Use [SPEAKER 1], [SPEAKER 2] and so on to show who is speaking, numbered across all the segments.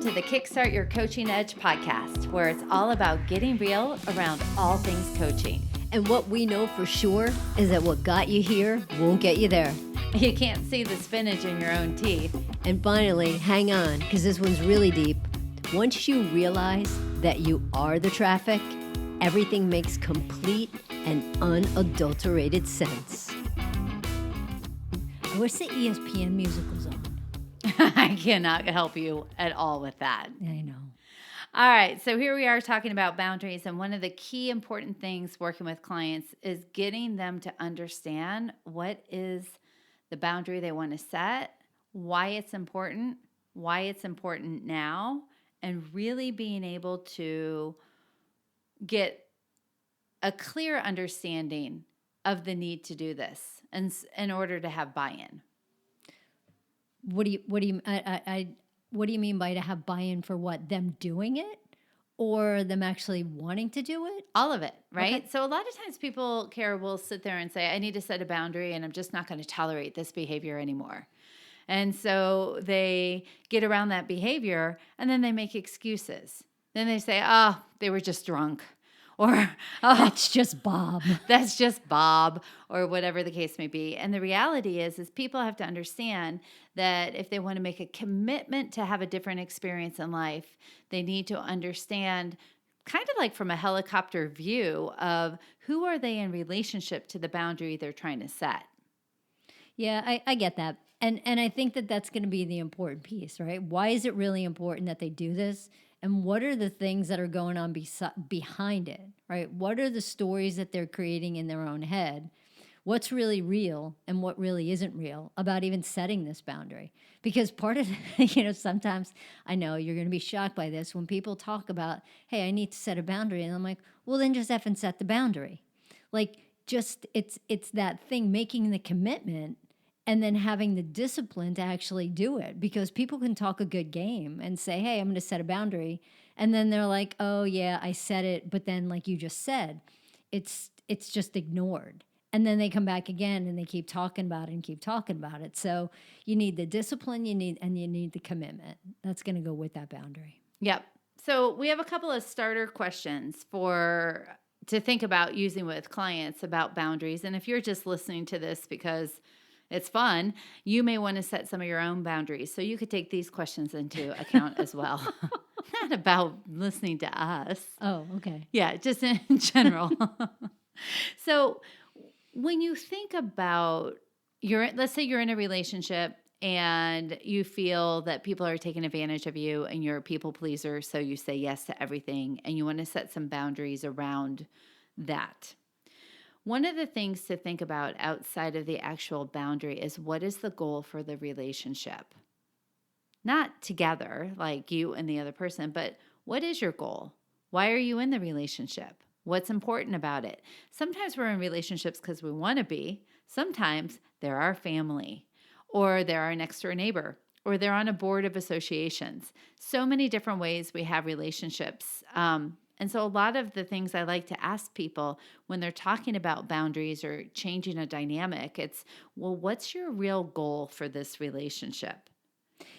[SPEAKER 1] to the Kickstart Your Coaching Edge podcast, where it's all about getting real around all things coaching.
[SPEAKER 2] And what we know for sure is that what got you here won't get you there.
[SPEAKER 1] You can't see the spinach in your own teeth.
[SPEAKER 2] And finally, hang on, because this one's really deep. Once you realize that you are the traffic, everything makes complete and unadulterated sense. I wish the ESPN musical's on.
[SPEAKER 1] I cannot help you at all with that.
[SPEAKER 2] I know.
[SPEAKER 1] All right, so here we are talking about boundaries, and one of the key important things working with clients is getting them to understand what is the boundary they want to set, why it's important now, and really being able to get a clear understanding of the need to do this in order to have buy-in.
[SPEAKER 2] What do you mean by to have buy-in for what? Them doing it or them actually wanting to do it?
[SPEAKER 1] All of it, right?
[SPEAKER 2] Okay.
[SPEAKER 1] So a lot of times people, Kara, will sit there and say, I need to set a boundary and I'm just not going to tolerate this behavior anymore. And so they get around that behavior and then they make excuses. Then they say, oh, they were just drunk. Or, oh,
[SPEAKER 2] That's just Bob.
[SPEAKER 1] That's just Bob, or whatever the case may be. And the reality is people have to understand that if they want to make a commitment to have a different experience in life, they need to understand kind of like from a helicopter view of who are they in relationship to the boundary they're trying to set.
[SPEAKER 2] Yeah, I get that. And I think that that's going to be the important piece, right? Why is it really important that they do this? And what are the things that are going on behind it, right? What are the stories that they're creating in their own head? What's really real and what really isn't real about even setting this boundary? Because part of, sometimes I know you're going to be shocked by this when people talk about, hey, I need to set a boundary. And I'm like, well, then just effing set the boundary. Like, just it's that thing, making the commitment and then having the discipline to actually do it, because people can talk a good game and say, hey, I'm going to set a boundary. And then they're like, oh, yeah, I set it. But then, like you just said, it's just ignored. And then they come back again and they keep talking about it and keep talking about it. So you need the discipline you need the commitment. That's going to go with that boundary.
[SPEAKER 1] Yep. So we have a couple of starter questions to think about using with clients about boundaries. And if you're just listening to this because it's fun, you may want to set some of your own boundaries. So you could take these questions into account as well. Not about listening to us.
[SPEAKER 2] Oh, okay.
[SPEAKER 1] Yeah, just in general. So when you think about let's say you're in a relationship and you feel that people are taking advantage of you and you're a people pleaser, so you say yes to everything and you want to set some boundaries around that. One of the things to think about outside of the actual boundary is what is the goal for the relationship? Not together, like you and the other person, but what is your goal? Why are you in the relationship? What's important about it? Sometimes we're in relationships because we want to be. Sometimes they're our family, or they're our next door neighbor, or they're on a board of associations. So many different ways we have relationships. And so a lot of the things I like to ask people when they're talking about boundaries or changing a dynamic, it's, well, what's your real goal for this relationship?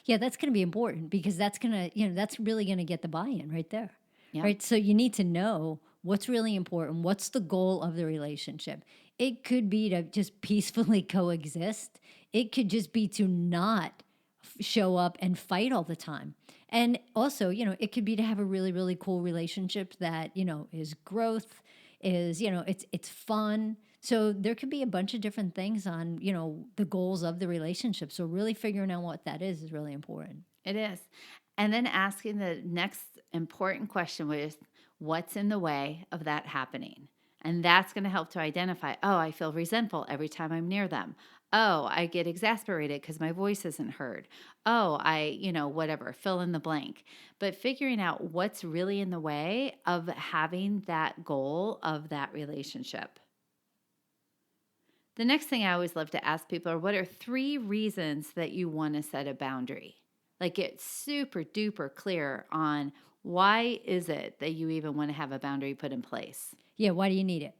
[SPEAKER 2] Yeah, that's going to be important because that's going to, that's really going to get the buy-in right there.
[SPEAKER 1] Yeah.
[SPEAKER 2] Right? So you need to know what's really important. What's the goal of the relationship? It could be to just peacefully coexist. It could just be to not show up and fight all the time. And also, it could be to have a really, really cool relationship that, is growth, is, it's fun. So there could be a bunch of different things on, the goals of the relationship. So really figuring out what that is really important.
[SPEAKER 1] It is. And then asking the next important question, which is, what's in the way of that happening? And that's going to help to identify, oh, I feel resentful every time I'm near them. Oh, I get exasperated because my voice isn't heard. Oh, whatever, fill in the blank. But figuring out what's really in the way of having that goal of that relationship. The next thing I always love to ask people are, what are 3 reasons that you want to set a boundary? Like, get super duper clear on why is it that you even want to have a boundary put in place?
[SPEAKER 2] Yeah, why do you need it?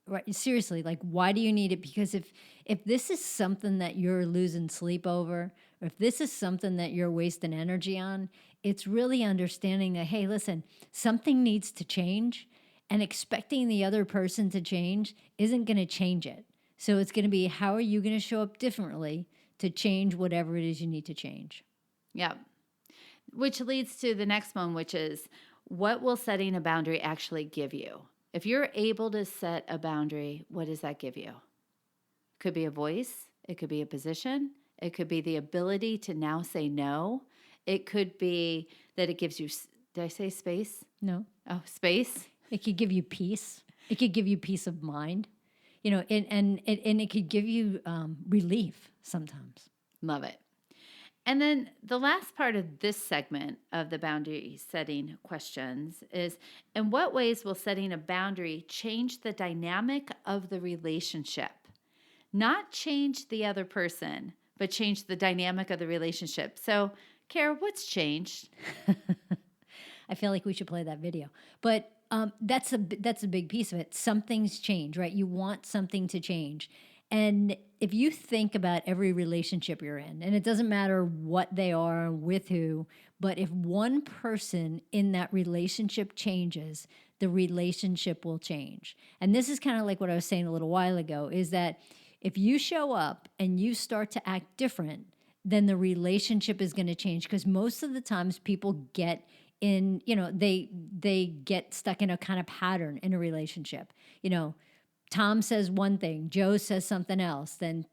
[SPEAKER 2] Right, seriously, like, why do you need it? Because if this is something that you're losing sleep over, if this is something that you're wasting energy on, it's really understanding that, hey, listen, something needs to change, and expecting the other person to change isn't going to change it. So it's going to be, how are you going to show up differently to change whatever it is you need to change?
[SPEAKER 1] Yeah. Which leads to the next one, which is, what will setting a boundary actually give you? If you're able to set a boundary, what does that give you? Could be a voice. It could be a position. It could be the ability to now say no. It could be that it gives you, did I say space?
[SPEAKER 2] No.
[SPEAKER 1] Oh, space.
[SPEAKER 2] It could give you peace. It could give you peace of mind, and it could give you relief sometimes.
[SPEAKER 1] Love it. And then the last part of this segment of the boundary setting questions is, in what ways will setting a boundary change the dynamic of the relationship? Not change the other person, but change the dynamic of the relationship. So, Kara, what's changed?
[SPEAKER 2] I feel like we should play that video. But that's a big piece of it. Something's changed, right? You want something to change. And if you think about every relationship you're in, and it doesn't matter what they are, with who, but if one person in that relationship changes, the relationship will change. And this is kind of like what I was saying a little while ago, is that if you show up and you start to act different, then the relationship is going to change. Because most of the times people get in, they get stuck in a kind of pattern in a relationship. Tom says one thing, Joe says something else, then,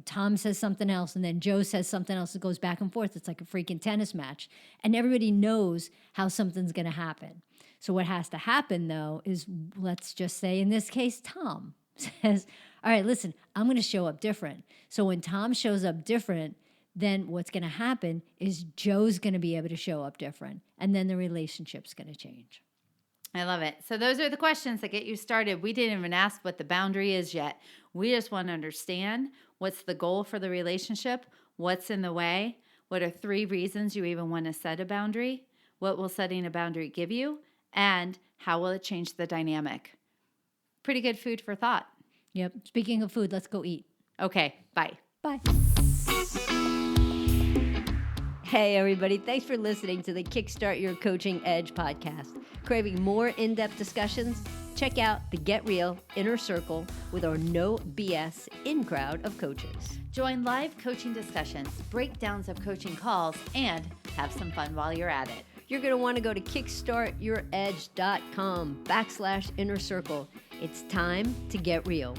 [SPEAKER 2] Tom says something else, and then Joe says something else. It goes back and forth. It's like a freaking tennis match. And everybody knows how something's going to happen. So what has to happen, though, is, let's just say in this case, Tom says, all right, listen, I'm going to show up different. So when Tom shows up different, then what's going to happen is Joe's going to be able to show up different. And then the relationship's going to change.
[SPEAKER 1] I love it. So those are the questions that get you started. We didn't even ask what the boundary is yet. We just want to understand, what's the goal for the relationship, what's in the way, what are 3 reasons you even want to set a boundary, what will setting a boundary give you, and how will it change the dynamic. Pretty good food for thought.
[SPEAKER 2] Yep. Speaking of food, let's go eat.
[SPEAKER 1] Okay, bye.
[SPEAKER 2] Bye.
[SPEAKER 3] Hey, everybody. Thanks for listening to the Kickstart Your Coaching Edge podcast. Craving more in-depth discussions? Check out the Get Real Inner Circle with our no BS in-crowd of coaches.
[SPEAKER 1] Join live coaching discussions, breakdowns of coaching calls, and have some fun while you're at it.
[SPEAKER 3] You're going to want to go to kickstartyouredge.com/inner circle. It's time to get real.